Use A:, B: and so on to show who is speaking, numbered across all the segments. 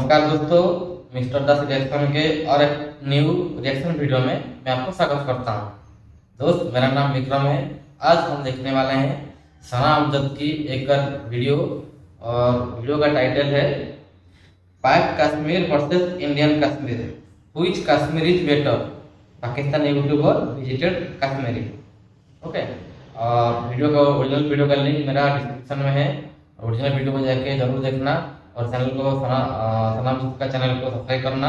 A: नमस्कार दोस्तों, मिस्टर दास रिएक्शन के और एक न्यू रिएक्शन वीडियो में मैं आपको स्वागत करता हूं। दोस्त, मेरा नाम विक्रम है। आज हम देखने वाले हैं सना अमजद की एक वीडियो और वीडियो का टाइटल है पाक Kashmir versus Indian Kashmir, which Kashmir is better, Pakistani YouTuber visited Kashmiri. Okay, और वीडियो का ओरिजिनल वीडियो का लिंक मेरा डिस्क्रिप्शन में है। ओरिजिनल वीडियो को जाके जरूर देखना और चैनल को सना अमजद का चैनल को सब्सक्राइब करना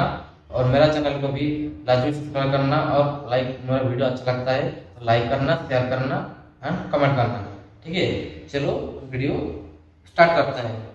A: और मेरा चैनल को भी लाजमी सब्सक्राइब करना और लाइक, मेरा वीडियो अच्छा लगता है तो लाइक करना, शेयर करना एंड कमेंट करना। ठीक है, चलो वीडियो स्टार्ट करते हैं।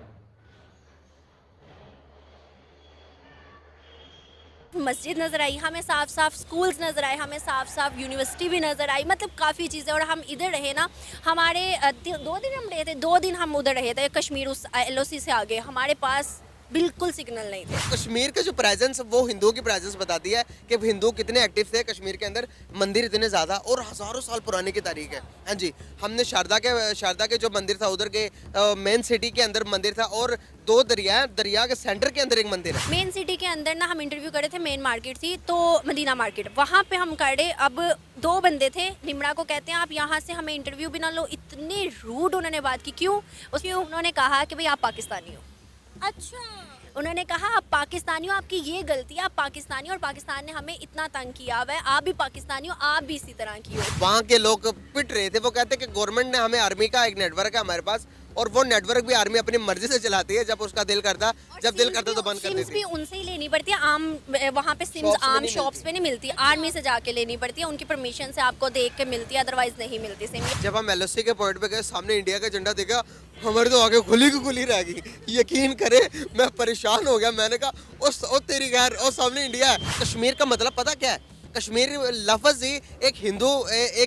B: मस्जिद नज़र आई हमें, साफ साफ स्कूल्स नज़र आए हमें, साफ साफ यूनिवर्सिटी भी नज़र आई, मतलब काफ़ी चीज़ें। और हम इधर रहे ना, हमारे 2 दिन हम रहे थे, 2 दिन हम उधर रहे थे कश्मीर, उस LOC से आगे हमारे पास बिल्कुल सिग्नल नहीं थे।
C: कश्मीर का जो प्रेजेंस वो हिंदुओं की प्रेजेंस बताती है कि हिंदू कितने एक्टिव थे कश्मीर के अंदर। मंदिर इतने ज़्यादा और हज़ारों साल पुराने की तारीख है। हाँ जी, हमने शारदा के जो मंदिर था उधर के मेन सिटी के अंदर मंदिर था और 2 दरिया के सेंटर के अंदर एक मंदिर है।
B: मेन सिटी के अंदर ना हम इंटरव्यू करे थे, मेन मार्केट थी तो मदीना मार्केट, वहाँ पे हम करे। अब 2 बंदे थे, निमरा को कहते हैं, आप यहाँ से हमें इंटरव्यू भी ना लो। इतने रूड उन्होंने बात की। क्यों? उसमें उन्होंने कहा कि भाई आप पाकिस्तानी हो। अच्छा, उन्होंने कहा आप पाकिस्तानी हो, आपकी ये गलती है, आप पाकिस्तानी हो और पाकिस्तान ने हमें इतना तंग किया हुआ है, आप भी पाकिस्तानी हो, आप भी इसी तरह की हो।
C: वहाँ के लोग पिट रहे थे, वो कहते कि गवर्नमेंट ने हमें आर्मी का एक नेटवर्क है हमारे पास और वो नेटवर्क भी आर्मी अपनी मर्जी से चलाती है, जब उसका दिल करता, जब दिल करता तो बंद कर देती है।
B: भी उनसे ही लेनी पड़ती है, आम वहाँ पे सिम्स आम शॉप्स पे नहीं मिलती, आर्मी से जाके लेनी पड़ती है, उनकी परमिशन से आपको देख के मिलती है, अदरवाइज नहीं मिलती सिम।
C: जब हम LOC के पॉइंट पे गए, सामने इंडिया का झंडा देखा, हमारे तो आगे खुली की खुली रह गई। यकीन करे मैं परेशान हो गया। मैंने कहा ओ तेरी गैर, और सामने इंडिया है। कश्मीर का मतलब पता क्या है? कश्मीर लफ्ज़ ही एक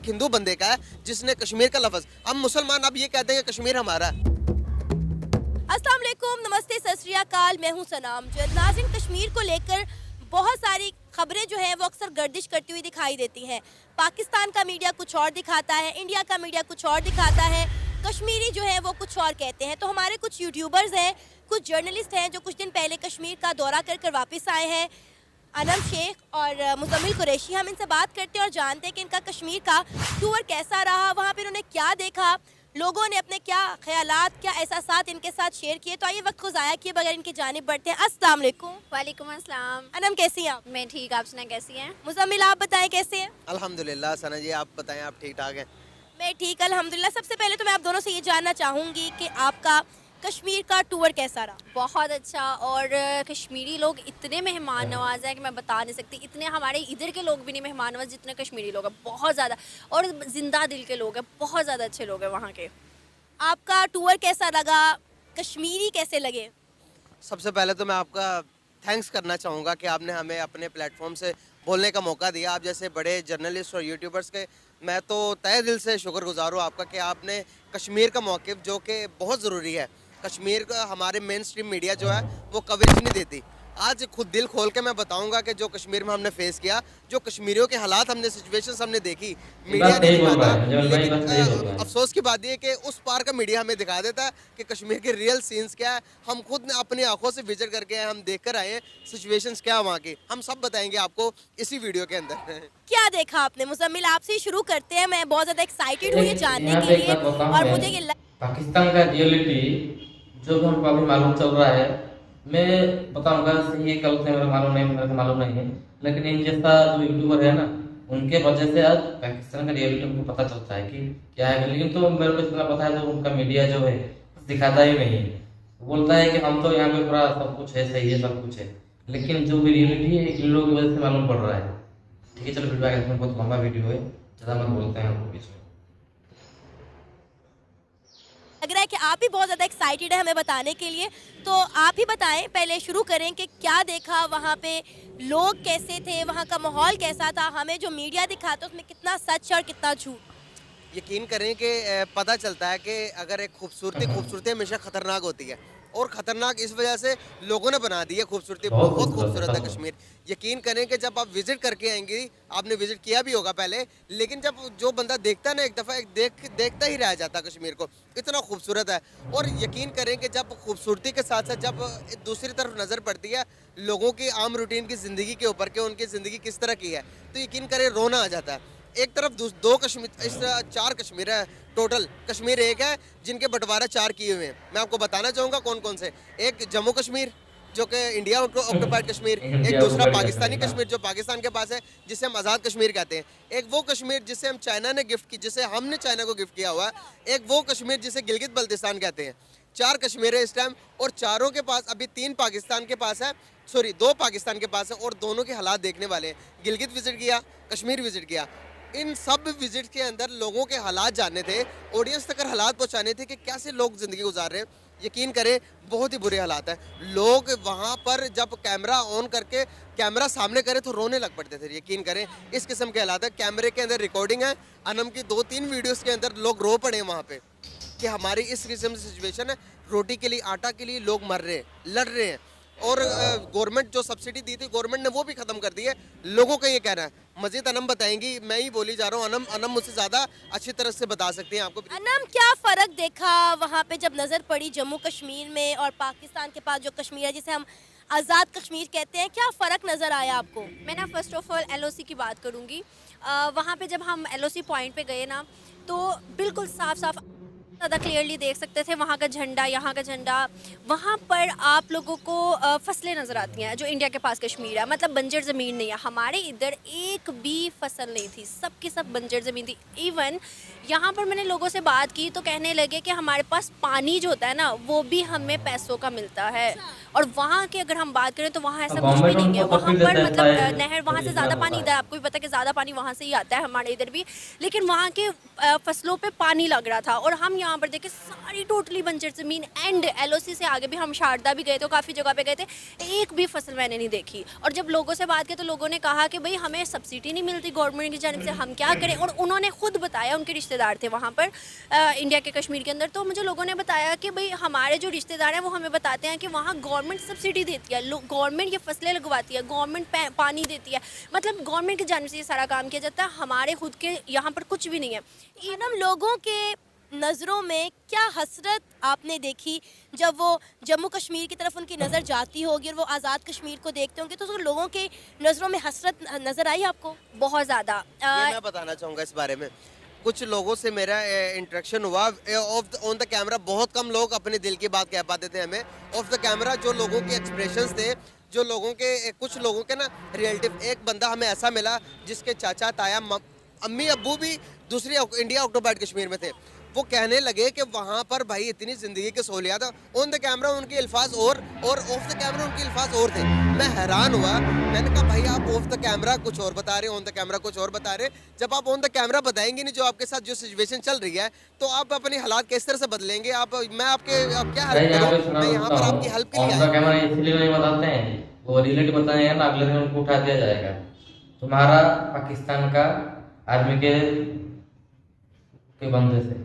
C: हिंदू बंदे का है जिसने कश्मीर का लफ्ज़, हम मुसलमान अब ये कहते हैं कि कश्मीर हमारा है।
B: अस्सलाम वालेकुम, नमस्ते, सत श्री अकाल, मैं हूं सना अमजद। नाज़रीन, कश्मीर को लेकर बहुत सारी खबरें जो है वो अक्सर गर्दिश करती हुई दिखाई देती हैं। पाकिस्तान का मीडिया कुछ और दिखाता है, इंडिया का मीडिया कुछ और दिखाता है, कश्मीरी जो है वो कुछ और कहते हैं। तो हमारे कुछ यूट्यूबर्स हैं, कुछ जर्नलिस्ट हैं जो कुछ दिन पहले कश्मीर का दौरा कर वापस आए हैं, अनम शेख और मुजम्मिल कुरैशी। हम इनसे बात करते हैं और जानते हैं कि इनका कश्मीर का टूर कैसा रहा, वहाँ पर उन्होंने क्या देखा, लोगों ने अपने क्या ख्यालात, क्या एहसासात इनके साथ शेयर किए। तो आइए वक्त को ज़ाया किए बगैर इनकी जानिब बढ़ते हैं। अस्सलाम वालेकुम।
D: वालेकुम अस्सलाम।
B: अनम कैसी हैं आप?
D: मैं ठीक, आप सुनाएं कैसी हैं?
B: मुजम्मिल आप बताएं कैसे हैं?
C: अल्हम्दुलिल्लाह। सना जी आप बताएं, आप ठीक ठाक हैं?
B: मैं ठीक अल्हम्दुलिल्लाह। सबसे पहले तो मैं आप दोनों से ये जानना चाहूँगी कि आपका कश्मीर का टूर कैसा रहा?
D: बहुत अच्छा, और कश्मीरी लोग इतने मेहमान नवाज हैं कि मैं बता नहीं सकती। इतने हमारे इधर के लोग भी नहीं मेहमान नवाज जितने कश्मीरी लोग हैं, बहुत ज़्यादा, और जिंदा दिल के लोग हैं, बहुत ज़्यादा अच्छे लोग हैं वहाँ के।
B: आपका टूर कैसा लगा? कश्मीरी कैसे लगे?
C: सबसे पहले तो मैं आपका थैंक्स करना चाहूँगा कि आपने हमें अपने प्लेटफॉर्म से बोलने का मौका दिया। आप जैसे बड़े जर्नलिस्ट और यूट्यूबर्स के मैं तो तहे दिल से शुक्रगुजार हूँ आपका कि आपने कश्मीर का मौक़िफ़, जो कि बहुत ज़रूरी है, कश्मीर का हमारे मेन स्ट्रीम मीडिया जो है वो कवरेज नहीं देती। आज खुद दिल खोल के मैं बताऊंगा कि जो कश्मीर में हमने फेस किया, जो कश्मीरियों के हालात हमने, सिचुएशंस हमने देखी, मीडिया नहीं दिखाता। लेकिन अफसोस की बात यह कि उस पार का मीडिया हमें दिखा देता है कि कश्मीर के रियल सीन्स क्या है। हम खुद अपनी आंखों से विजिट करके हम देख कर आए हैं सिचुएशंस क्या है वहाँ की। हम सब बताएंगे आपको इसी वीडियो के अंदर।
B: क्या देखा आपने? मुजम्मिल आपसे ही शुरू करते हैं, मैं बहुत ज़्यादा एक्साइटेड हूँ ये जानने के लिए। और मुझे ये
A: पाकिस्तान का रियलिटी जो भी हमको अभी मालूम चल रहा है, मैं बताऊंगा, सही है गलत है मेरे मालूम नहीं है, लेकिन इन जैसा जो यूट्यूबर है ना, उनके वजह से आज पाकिस्तान का रियलिटी हमको पता चलता है कि क्या है। लेकिन तो मेरे को इतना पता है, जो उनका मीडिया जो है दिखाता ही नहीं है, बोलता है कि हम तो यहाँ पे पूरा सब कुछ है, सही है, सब कुछ है, लेकिन जो भी रियलिटी है इन लोगों की वजह से मालूम पड़ रहा है। ठीक है, चलो वीडियो आगे, बहुत लंबा वीडियो है, ज़्यादा मत बोलते हैं हमको बीच में।
B: लग रहा है कि आप भी बहुत ज़्यादा एक्साइटेड है हमें बताने के लिए, तो आप ही बताएं, पहले शुरू करें कि क्या देखा वहाँ पे, लोग कैसे थे, वहाँ का माहौल कैसा था, हमें जो मीडिया दिखाता उसमें कितना सच और कितना झूठ।
C: यकीन करें कि पता चलता है कि अगर एक खूबसूरती हमेशा ख़तरनाक होती है और ख़तरनाक इस वजह से लोगों ने बना दी है खूबसूरती।
A: बहुत
C: बहुत
A: खूबसूरत
C: खूबसूरत है
A: है।
C: कश्मीर। यकीन करें कि जब आप विज़िट करके आएंगे, आपने विज़िट किया भी होगा पहले, लेकिन जब जो बंदा देखता है ना एक दफ़ा, देखता ही रह जाता कश्मीर को, इतना खूबसूरत है। और यकीन करें कि जब खूबसूरती के साथ साथ जब दूसरी तरफ नज़र पड़ती है लोगों की आम रूटीन की ज़िंदगी के ऊपर कि उनकी ज़िंदगी किस तरह की है, तो यकीन करें रोना आ जाता है। एक तरफ दो कश्मीर, इस 4 कश्मीर है टोटल। कश्मीर एक है जिनके बंटवारा 4 किए हुए हैं। मैं आपको बताना चाहूँगा कौन कौन से। एक जम्मू कश्मीर जो कि इंडिया ऑक्यूपाइड कश्मीर, एक
A: इंडिया
C: दूसरा
A: ऑक्यूपाइड
C: पाकिस्तानी
A: कश्मीर,
C: कश्मीर जो पाकिस्तान के पास है, जिसे हम आज़ाद कश्मीर कहते हैं। एक वो कश्मीर जिसे हम चाइना ने गिफ्ट की, जिसे हमने चाइना को गिफ्ट किया हुआ है। एक वो कश्मीर जिसे गिलगित बल्तिस्तान कहते हैं। 4 कश्मीर है इस टाइम, और चारों के पास अभी 3 पाकिस्तान के पास है, सॉरी 2 पाकिस्तान के पास है, और दोनों के हालात देखने वाले हैं। गिलगित विजिट किया, कश्मीर विजिट किया। इन सब विजिट के अंदर लोगों के हालात जानने थे, ऑडियंस तक हालात पहुंचाने थे कि कैसे लोग ज़िंदगी गुजार रहे हैं। यकीन करें बहुत ही बुरे हालात हैं। लोग वहाँ पर जब कैमरा ऑन करके कैमरा सामने करे तो रोने लग पड़ते थे। यकीन करें इस किस्म के हालात है। कैमरे के अंदर रिकॉर्डिंग है, अनम की 2-3 वीडियोस के अंदर लोग रो पड़े हैं वहाँ पे कि हमारी इस किस्म की सिचुएशन है, रोटी के लिए, आटा के लिए लोग मर रहे हैं, लड़ रहे हैं। और गवर्नमेंट जो सब्सिडी दी थी गवर्नमेंट ने वो भी ख़त्म कर दी है। लोगों का ये कहना है। मजीद अनम बताएंगी, मैं ही बोली जा रहा हूँ। अनम मुझसे ज़्यादा अच्छी तरह से बता सकती हैं आपको।
B: अनम, क्या फ़र्क देखा वहाँ पे जब नज़र पड़ी जम्मू कश्मीर में और पाकिस्तान के पास जो कश्मीर है जिसे हम आज़ाद कश्मीर कहते हैं, क्या फ़र्क नज़र आया आपको?
D: मैं ना फर्स्ट ऑफ ऑल एलओसी की बात करूँगी। वहाँ पे जब हम एलओसी पॉइंट पे गए ना, तो बिल्कुल साफ साफ ज़्यादा क्लियरली देख सकते थे वहाँ का झंडा, यहाँ का झंडा। वहाँ पर आप लोगों को फसलें नज़र आती हैं जो इंडिया के पास कश्मीर है, मतलब बंजर ज़मीन नहीं है। हमारे इधर एक भी फसल नहीं थी, सब की सब बंजर ज़मीन थी। इवन यहाँ पर मैंने लोगों से बात की तो कहने लगे कि हमारे पास पानी जो होता है ना वो भी हमें पैसों का मिलता है। और वहाँ की अगर हम बात करें तो वहाँ ऐसा कुछ भी नहीं है। वहाँ पर मतलब नहर, वहाँ से ज़्यादा पानी इधर, आपको भी पता है कि ज़्यादा पानी वहाँ से ही आता है, हमारे इधर भी। लेकिन वहाँ के फसलों पे पानी लग रहा था। और हम यहाँ पर देखे सारी टोटली बंजर ज़मीन। एंड एलओसी से आगे भी हम शारदा भी गए थे, काफ़ी जगह पे गए थे, एक भी फसल मैंने नहीं देखी। और जब लोगों से बात की तो लोगों ने कहा कि भाई हमें सब्सिडी नहीं मिलती गवर्नमेंट की जानिब से, हम क्या करें। और उन्होंने खुद बताया, उनके रिश्तेदार थे वहाँ पर इंडिया के कश्मीर के अंदर, तो मुझे लोगों ने बताया कि भाई हमारे जो रिश्तेदार हैं वो हमें बताते हैं कि वहाँ गवर्नमेंट सब्सिडी देती है, गवर्नमेंट ये फसलें लगवाती है, गवर्नमेंट पानी देती है, मतलब गवर्नमेंट की जानिब से ये सारा काम किया जाता है। हमारे खुद के यहाँ पर कुछ भी नहीं है।
B: हम लोगों के नज़रों में क्या हसरत आपने देखी जब वो जम्मू कश्मीर की तरफ उनकी नज़र जाती होगी और वो आज़ाद कश्मीर को देखते होंगे, तो लोगों के नज़रों में हसरत नज़र आई आपको?
D: बहुत ज़्यादा।
C: ये मैं बताना चाहूँगा इस बारे में। कुछ लोगों से मेरा इंटरेक्शन हुआ ऑन द कैमरा। बहुत कम लोग अपने दिल की बात कह पाते थे हमें ऑफ द कैमरा। जो लोगों के एक्सप्रेशंस थे, जो लोगों के कुछ लोगों के ना रिलेटिव, एक बंदा हमें ऐसा मिला जिसके चाचा ताया अम्मी अब्बू भी दूसरी इंडिया ऑक्यूपाइड कश्मीर में थे। वो कहने लगे कि वहाँ पर भाई इतनी ज़िंदगी के सहूलियात, ऑन द कैमरा उनके अल्फाज और ऑफ द कैमरा उनके अल्फाज और थे। मैं हैरान हुआ। मैंने कहा भाई आप ऑफ द कैमरा कुछ और बता रहे, ऑन द कैमरा कुछ और बता रहे। जब आप ऑन द कैमरा बताएंगे नहीं जो आपके साथ जो सिचुएशन चल रही है, तो आप अपने हालात किस तरह से बदलेंगे? मैं आपके आप क्या हेल्प करूँ? मैं यहाँ पर आपकी हेल्प के लिए
A: ऑन द कैमरा इसलिए नहीं बताते हैं, वो रिलेटिव बताएंगे ना, अगले दिन उनको उठा दिया जाएगा। तुम्हारा पाकिस्तान का आर्मी के बंदे से,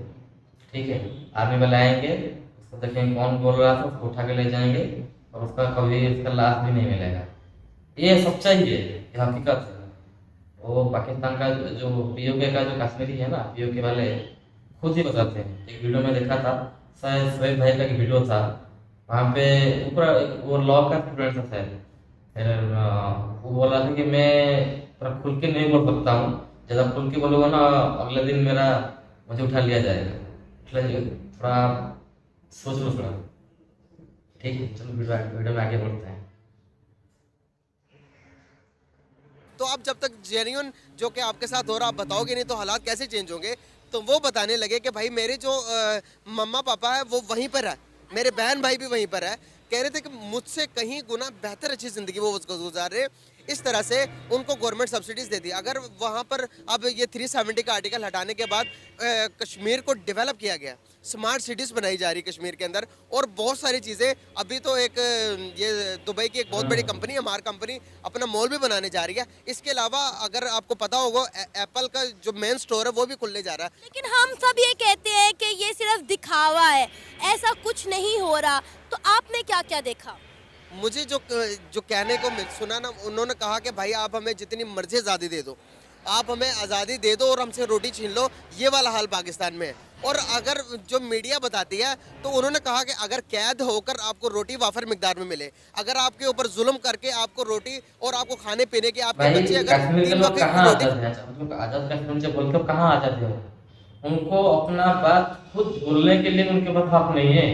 A: ठीक है, आर्मी वाले आएंगे, उसको देखेंगे कौन बोल रहा था, उसको उठा के ले जाएंगे और उसका कभी उसका लाश भी नहीं मिलेगा। ये सच्चाई है, ये हकीकत है। वो पाकिस्तान का जो पीओके का जो कश्मीरी है ना, पीओके वाले खुद ही बताते हैं। एक वीडियो में देखा था, शायद शोएब भाई का एक वीडियो था, वहाँ पे ऊपर वो लॉ का स्टूडेंट था शायद, वो बोल रहा था कि मैं पूरा खुल के नहीं बोल सकता हूँ, ज़्यादा खुल के बोलूँगा ना अगले दिन मुझे उठा लिया जाएगा। थोड़ा सोच लो थोड़ा, ठीक है। चलो वीडियो में आगे बढ़ते हैं।
C: तो आप जब तक जेन्युइन जो कि आपके साथ हो रहा आप बताओगे नहीं तो हालात कैसे चेंज होंगे? तो वो बताने लगे कि भाई मेरे जो मम्मा पापा है वो वहीं पर है, मेरे बहन भाई भी वहीं पर है। कह रहे थे कि मुझसे कहीं गुना बेहतर अच्छी ज़िंदगी वो गुजार रहे। इस तरह से उनको गवर्नमेंट सब्सिडीज़ देती है। अगर वहाँ पर अब ये 370 का आर्टिकल हटाने के बाद कश्मीर को डेवलप किया गया, स्मार्ट सिटीज़ बनाई जा रही कश्मीर के अंदर, और बहुत सारी चीज़ें। अभी तो एक ये दुबई की एक बहुत बड़ी कंपनी है, मार कंपनी, अपना मॉल भी बनाने जा रही है। इसके अलावा अगर आपको पता होगा, एप्पल का जो मेन स्टोर है वो भी खुलने जा रहा है।
B: लेकिन हम सब ये कहते हैं कि ये सिर्फ दिखावा है, ऐसा कुछ नहीं हो रहा, तो आपने क्या क्या देखा?
C: मुझे जो कहने को सुना ना, उन्होंने कहा कि भाई आप हमें जितनी मर्जी आज़ादी दे दो, आप हमें आज़ादी दे दो और हमसे रोटी छीन लो, ये वाला हाल पाकिस्तान में है। और अगर जो मीडिया बताती है तो उन्होंने कहा कि अगर कैद होकर आपको रोटी वाफर मिकदार में मिले, अगर आपके ऊपर जुल्म करके आपको रोटी और आपको खाने पीने की, आपके
A: भाई
C: बच्चे अगर
A: कश्मीर के
C: 3
A: लोग
C: वक्त की
A: कहाँ
C: रोटी।
A: आजाद हैं? मतलब आजाद कश्मीर से बोलते हो, कहाँ आजाद है? उनको अपना बात खुद बोलने के लिए उनके पास हक नहीं है।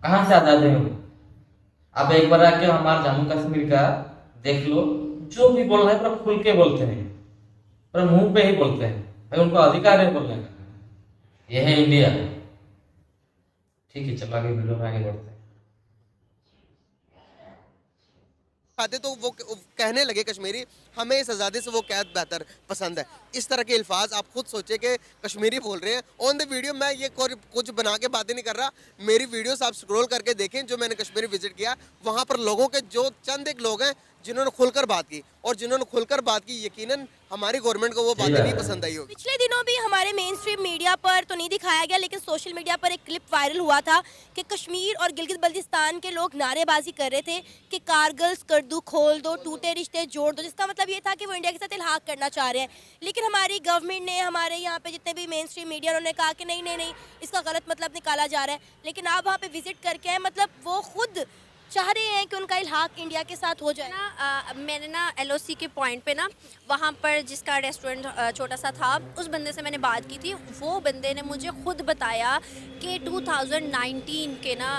A: कहाँ से आजाद है वो? आप एक बार आके हमारे जम्मू कश्मीर का देख लो, जो भी बोलना है पूरा खुल के बोलते हैं, पूरा मुंह पे ही बोलते हैं। भाई उनको अधिकार है बोलने का। यह है इंडिया। ठीक है, चलो आगे वीडियो में आगे बढ़ते हैं।
C: खाते तो वो कहने लगे कश्मीरी, हमें इस आज़ादी से वो कैद बेहतर पसंद है। इस तरह के अल्फाज आप खुद सोचे कि कश्मीरी बोल रहे हैं ऑन द वीडियो। मैं ये कुछ बना के बातें नहीं कर रहा, मेरी वीडियोस आप स्क्रॉल करके देखें जो मैंने कश्मीर विजिट किया, वहाँ पर लोगों के जो चंद एक लोग हैं जिन्होंने खुलकर बात की, और जिन्होंने खुलकर बात की यकीनन हमारी गवर्नमेंट को वो बातें नहीं पसंद आई होगी।
B: पिछले दिनों भी हमारे मेन स्ट्रीम मीडिया पर तो नहीं दिखाया गया, लेकिन सोशल मीडिया पर एक क्लिप वायरल हुआ था कि कश्मीर और गिलगित बल्तिस्तान के लोग नारेबाजी कर रहे थे कि कारगिल स्कर्दू खोल दो, टूटे रिश्ते जोड़ दो, जिसका मतलब ये था कि वो इंडिया के साथ इल्हाक करना चाह रहे हैं। लेकिन हमारी गवर्नमेंट ने, हमारे यहाँ पे जितने भी मेन स्ट्रीम मीडिया, उन्होंने कहा कि नहीं नहीं नहीं, इसका गलत मतलब निकाला जा रहा है। लेकिन आप वहाँ पे विजिट करके आए, मतलब वो खुद चाह रहे हैं कि उनका इल्हाक इंडिया के साथ हो जाए
D: ना। मैंने ना LOC के पॉइंट पे ना, वहाँ पर जिसका रेस्टोरेंट छोटा सा था, उस बंदे से मैंने बात की थी। वो बंदे ने मुझे खुद बताया कि 2019 के ना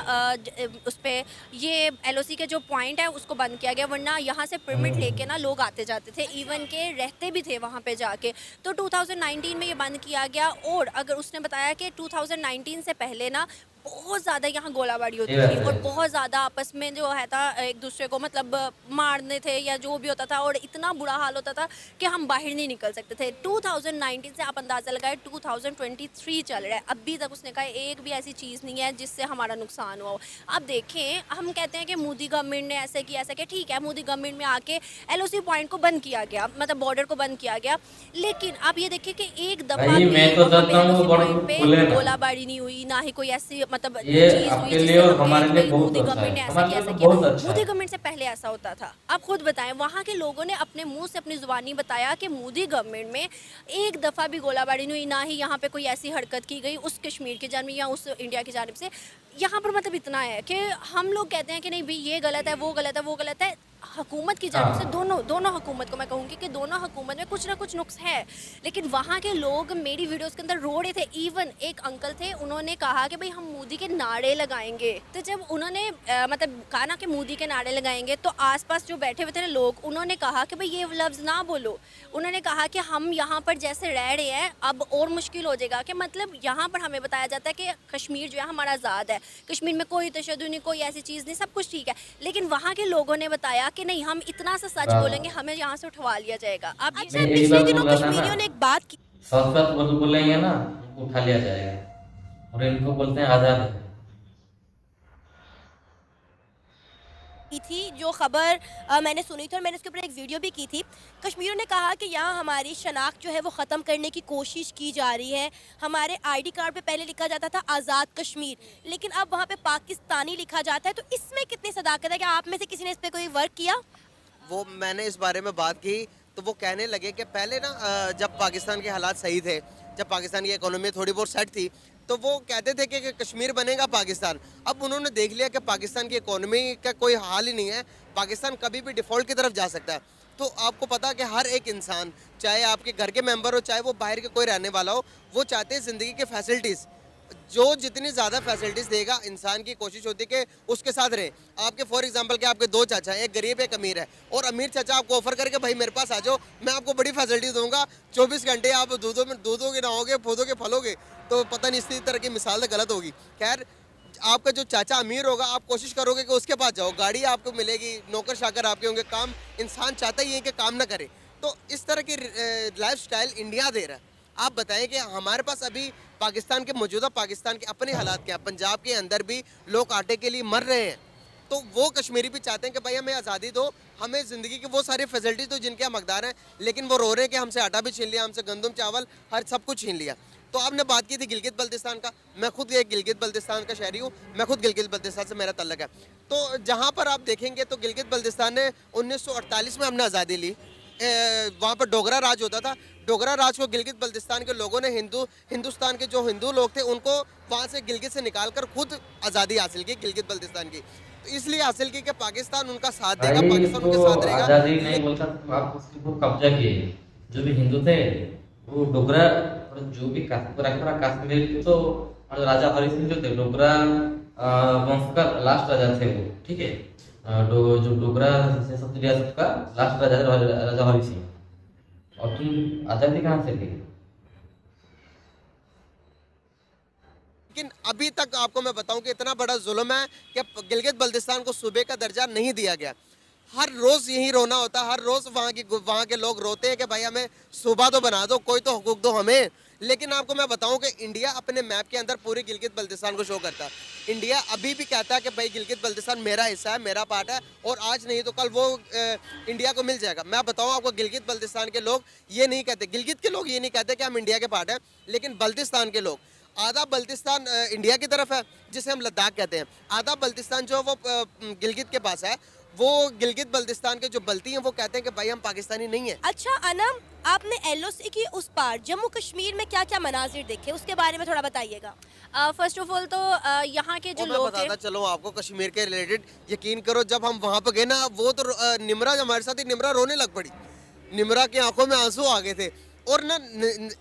D: उस पर ये LOC के जो पॉइंट है उसको बंद किया गया, वरना यहाँ से परमिट लेके ना लोग आते जाते थे, इवन के रहते भी थे वहाँ पे जाके। तो 2019 में ये बंद किया गया। और अगर उसने बताया कि 2019 से पहले ना बहुत ज़्यादा यहाँ गोलाबारी होती थी, और बहुत ज़्यादा आपस में जो है था एक दूसरे को मतलब मारने थे या जो भी होता था, और इतना बुरा हाल होता था कि हम बाहर नहीं निकल सकते थे। 2019 से आप अंदाज़ा लगाए 2023 चल रहा है, अभी तक उसने कहा एक भी ऐसी चीज़ नहीं है जिससे हमारा नुकसान हुआ हो। आप देखें, हम कहते हैं कि मोदी गवर्नमेंट ने ऐसे किया ऐसा किया, ठीक है, मोदी गवर्नमेंट में आके LOC पॉइंट को बंद किया गया, मतलब बॉर्डर को बंद किया गया, लेकिन आप ये देखिए कि एक दफ़ा गोलाबारी नहीं हुई, ना ही कोई ऐसी मतलब
A: ये आपके लिए और हमारे लिए बहुत अच्छा है। हमारे लिए तो बहुत अच्छा है।
D: मोदी गवर्नमेंट से पहले ऐसा होता था। आप खुद बताएं, वहाँ के लोगों ने अपने मुंह से अपनी जुबानी बताया कि मोदी गवर्नमेंट में एक दफ़ा भी गोलाबारी नहीं हुई, ना ही यहाँ पे कोई ऐसी हरकत की गई उस कश्मीर की जानिब या उस इंडिया की जानिब से। यहाँ पर मतलब इतना है कि हम लोग कहते हैं कि नहीं भाई ये गलत है, वो गलत है, वो गलत है। हुकूमत की जानिब से दोनों हुकूमत को मैं कहूँगी कि दोनों हुकूमत में कुछ ना कुछ नुक्स है, लेकिन वहाँ के लोग मेरी वीडियोस के अंदर रो रहे थे। इवन एक अंकल थे, उन्होंने कहा कि भाई हम मोदी के नारे लगाएंगे। तो जब उन्होंने मतलब कहा ना कि मोदी के नारे लगाएंगे, तो आसपास जो बैठे हुए थे लोग, उन्होंने कहा कि भाई ये लफ्ज़ ना बोलो। उन्होंने कहा कि हम यहाँ पर जैसे रह रहे हैं अब और मुश्किल हो जाएगा, कि मतलब यहाँ पर हमें बताया जाता है कि कश्मीर जो है हमारा आज़ाद है, कश्मीर में कोई तशद्दुद नहीं, कोई ऐसी चीज़ नहीं, सब कुछ ठीक है। लेकिन वहाँ के लोगों ने बताया कि नहीं, हम इतना सा सच बोलेंगे हमें यहाँ से उठवा लिया जाएगा। अब
B: अच्छा, पिछले दिनों कश्मीरियों ने एक बात की,
A: सच बात बोलेंगे ना, उनको उठा लिया जाएगा, और इनको बोलते हैं आज़ाद है।
B: थी जो खबर मैंने सुनी थी और मैंने उसके ऊपर एक वीडियो भी की थी। कश्मीरियों ने कहा कि यहाँ हमारी शनाख्त जो है वो ख़त्म करने की कोशिश की जा रही है। हमारे ID कार्ड पे पहले लिखा जाता था आज़ाद कश्मीर, लेकिन अब वहाँ पे पाकिस्तानी लिखा जाता है। तो इसमें कितनी सदाकत है? क्या आप में से किसी ने इस पर कोई वर्क किया?
C: वो मैंने इस बारे में बात की तो वो कहने लगे कि पहले ना जब पाकिस्तान के हालात सही थे, जब पाकिस्तान की इकोनॉमी थोड़ी बहुत सेट थी, तो वो कहते थे कि कश्मीर बनेगा पाकिस्तान। अब उन्होंने देख लिया कि पाकिस्तान की इकोनॉमी का कोई हाल ही नहीं है, पाकिस्तान कभी भी डिफ़ॉल्ट की तरफ जा सकता है। तो आपको पता है कि हर एक इंसान, चाहे आपके घर के मेंबर हो, चाहे वो बाहर के कोई रहने वाला हो, वो चाहते हैं ज़िंदगी के फैसिलिटीज़, जो जितनी ज़्यादा फैसिलिटीज़ देगा इंसान की कोशिश होती है कि उसके साथ रहे। आपके फॉर एग्जांपल के आपके दो चाचा हैं, एक गरीब एक अमीर है, और अमीर चाचा आपको ऑफर करके भाई मेरे पास आ जाओ, मैं आपको बड़ी फैसिलिटी दूंगा, 24 घंटे आप दूधोगे नहाओगे, फूदोगे फलोगे, तो पता नहीं इसी तरह की मिसाल तो गलत होगी। खैर, आपका जो चाचा अमीर होगा आप कोशिश करोगे कि उसके पास जाओ, गाड़ी आपको मिलेगी, नौकर शाकर आपके होंगे, काम इंसान चाहता ही है कि काम ना करे। तो इस तरह की लाइफ स्टाइल इंडिया दे रहा है, आप बताएं कि हमारे पास अभी पाकिस्तान के मौजूदा पाकिस्तान के अपने हालात क्या हैं। पंजाब के अंदर भी लोग आटे के लिए मर रहे हैं, तो वो कश्मीरी भी चाहते हैं कि भाई हमें आज़ादी दो, हमें ज़िंदगी की वो सारी फैसिलिटी दो जिनके हम हकदार हैं, लेकिन वो रो रहे हैं कि हमसे आटा भी छीन लिया, हमसे गंदम चावल हर सब कुछ छीन लिया। तो आपने बात की थी गिलगित बल्तिस्तान का, मैं खुद एक गिलगित बल्तिस्तान का शहरी हूँ, मैं खुद गिलगित बल्तिस्तान से मेरा तल्लक है। तो जहाँ पर आप देखेंगे तो गिलगित बल्तिस्तान ने 1948 में हमने आज़ादी ली, वहाँ पर डोगरा राज होता था। डोगरा राज को गिलगित बल्तिस्तान के लोगों ने हिंदुस्तान के जो हिंदू लोग थे उनको वहाँ से गिलगित से निकाल कर खुद आज़ादी हासिल की गिलगित बल्तिस्तान की। तो इसलिए हासिल की कि पाकिस्तान उनका साथ देगा,
A: भाई
C: पाकिस्तान उनके
A: इसको
C: साथ रहेगा।
A: आजादी नहीं बोलता तो आप उसके ऊपर कब्जा किए। जो भी हिंदू थे वो डोगरा, और जो भी पूरा कश्मीर तो और राजा हरि सिंह जो थे डोगरा वंश का लास्ट राजा थे वो, ठीक है। जो डोगरा रियासत का लास्ट राजा थे राजा हरि सिंह। और तुम आजादी कहाँ से ली?
C: लेकिन अभी तक आपको मैं बताऊं कि इतना बड़ा जुल्म है कि गिलगित बल्तिस्तान को सूबे का दर्जा नहीं दिया गया। हर रोज़ यही रोना होता है, हर रोज़ वहाँ के लोग रोते हैं कि भाई हमें सूबा तो बना दो, कोई तो हुकूक दो हमें। लेकिन आपको मैं बताऊं कि इंडिया अपने मैप के अंदर पूरी गिलगित बल्तिस्तान को शो करता है। इंडिया अभी भी कहता है कि भाई गिलगित बल्तिस्तान मेरा हिस्सा है, मेरा पार्ट है, और आज नहीं तो कल वो इंडिया को मिल जाएगा। मैं बताऊं आपको, गिलगित बल्तिस्तान के लोग ये नहीं कहते, गिलगित के लोग ये नहीं कहते कि हम इंडिया के पार्ट हैं, लेकिन बल्तिस्तान के लोग, आधा बल्तिस्तान इंडिया की तरफ है जिसे हम लद्दाख कहते हैं, आधा बल्तिस्तान जो वो गिलगित के पास है, वो गिलगित बल्तिस्तान के जो बल्ती हैं वो कहते हैं कि भाई हम पाकिस्तानी नहीं है।
B: अच्छा अनम, आपने एलओसी की उस पार जम्मू कश्मीर में क्या क्या मनाजिर देखे, उसके बारे में थोड़ा बताइएगा।
D: फर्स्ट ऑफ ऑल तो यहाँ के जो
C: मैं
D: लोग थे,
C: बताता चलो आपको कश्मीर के रिलेटेड, यकीन करो जब हम वहाँ पे गए ना, वो तो निमरा जो हमारे साथ ही निमरा रोने लग पड़ी, निमरा की आंखों में आंसू आ गए थे। और ना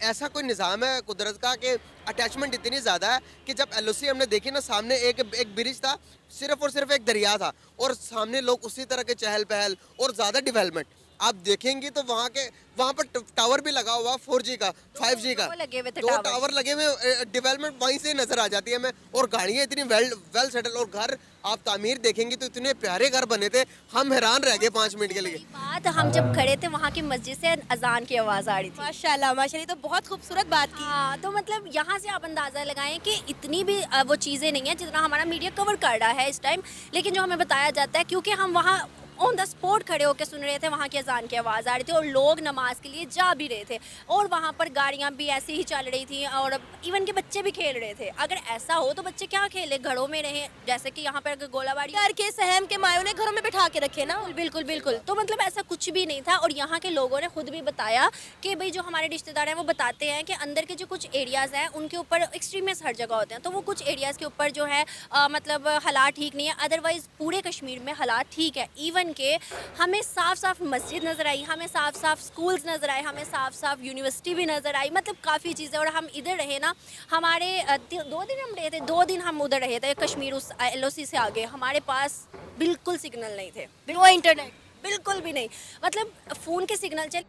C: ऐसा कोई निज़ाम है कुदरत का कि अटैचमेंट इतनी ज़्यादा है कि जब एलओसी हमने देखी ना, सामने एक ब्रिज था, सिर्फ और सिर्फ एक दरिया था, और सामने लोग उसी तरह के चहल पहल और ज़्यादा डेवलपमेंट आप देखेंगी तो वहाँ पर टावर भी लगा हुआ 4G का 5G का,
D: लगे हुए थे
C: दो टावर लगे हुए, डेवलपमेंट वहीं से नजर आ जाती है हमें। और गाड़ियाँ इतनी वेल सेटल, और घर आप तामीर देखेंगी तो इतने प्यारे घर बने थे, हम हैरान रह गए 5 मिनट के लिए।
D: बात हम जब खड़े थे वहाँ की मस्जिद से अजान की आवाज़ आ रही थी।
B: माशाल्लाह माशाल्लाह, तो बहुत खूबसूरत बात की।
D: हाँ, तो मतलब यहाँ से आप अंदाज़ा लगाएं कि इतनी भी वो चीज़ें नहीं है जितना हमारा मीडिया कवर कर रहा है इस टाइम, लेकिन जो हमें बताया जाता है, क्योंकि हम वहाँ ऑन द स्पॉट खड़े होकर सुन रहे थे, वहाँ की अजान की आवाज़ आ रही थी और लोग नमाज के लिए जा भी रहे थे, और वहाँ पर गाड़ियाँ भी ऐसी ही चल रही थी, और इवन के बच्चे भी खेल रहे थे। अगर ऐसा हो तो बच्चे क्या खेले, घरों में रहे, जैसे कि यहाँ पर अगर गोलाबारी
B: घर के सहम के मायों ने घरों में बिठा के रखे ना।
D: बिल्कुल बिल्कुल, तो मतलब ऐसा कुछ भी नहीं था। और यहाँ के लोगों ने खुद भी बताया कि भाई जो हमारे रिश्तेदार हैं वो बताते हैं कि अंदर के जो कुछ एरियाज़ हैं उनके ऊपर एक्सट्रीमिस्ट हर जगह होते हैं, तो वो कुछ एरियाज़ के ऊपर जो है मतलब हालात ठीक नहीं है, अदरवाइज़ पूरे कश्मीर में हालात ठीक है। इवन के हमें साफ साफ मस्जिद नज़र आई, हमें साफ साफ स्कूल्स नज़र आए, हमें साफ साफ यूनिवर्सिटी भी नज़र आई, मतलब काफ़ी चीज़ें। और हम इधर रहे ना, हमारे 2 दिन हम रहे थे, 2 दिन हम उधर रहे थे कश्मीर, उस एलओसी से आगे हमारे पास बिल्कुल सिग्नल नहीं थे,
B: वो इंटरनेट
D: बिल्कुल भी नहीं, मतलब फ़ोन के सिग्नल चल।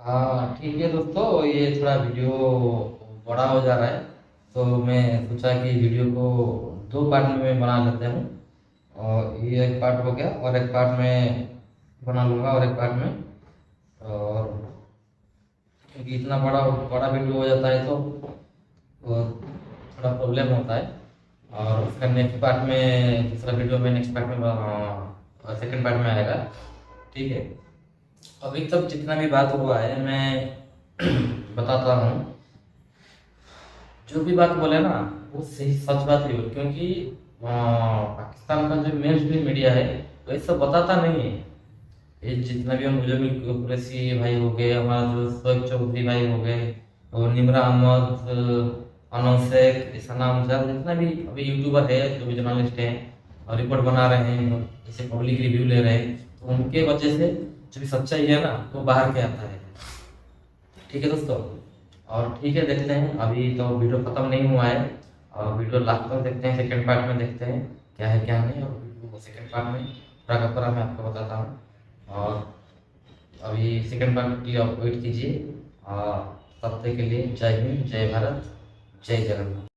A: हाँ ठीक है दोस्तों, ये थोड़ा वीडियो बड़ा हो जा रहा है, तो मैं सोचा कि वीडियो को 2 पार्ट में मैं बना लेते हूँ। और ये एक पार्ट हो गया, और एक पार्ट में बना लूँगा, और एक पार्ट में, और क्योंकि इतना बड़ा वीडियो हो जाता है तो थोड़ा प्रॉब्लम होता है। और उसका नेक्स्ट पार्ट में, दूसरा वीडियो में नेक्स्ट पार्ट में, सेकंड पार्ट में आएगा, ठीक है। अभी तक जितना भी बात हुआ है मैं बताता हूँ। जो भी बात बोले ना वो सही सच बात ही हो, क्योंकि पाकिस्तान का जो मेन स्ट्रीम मीडिया है वो ये सब बताता नहीं है। ये जितना भी हम मुजम्मिल कुरैशी भाई हो गए, हमारा जो शोएब चौधरी भाई हो गए, और निमरा अहमद, अनस शेख, सनाम जद, जितना भी अभी यूट्यूबर है, जो भी जर्नलिस्ट हैं और रिपोर्ट बना रहे हैं, जैसे पब्लिक रिव्यू ले रहे हैं, तो उनके वजह से जो भी सच्चाई है ना वो बाहर के आता है, ठीक है दोस्तों। और ठीक है, देखते हैं, अभी तो वीडियो खत्म नहीं हुआ है, और वीडियो लास्ट तक देखते हैं, सेकंड पार्ट में देखते हैं क्या है क्या नहीं, और वीडियो सेकंड पार्ट में पूरा का पूरा मैं आपको बताता हूँ। और अभी सेकंड पार्ट की आप वेट कीजिए। तब तक के लिए जय हिंद, जय भारत, जय जगन्नाथ।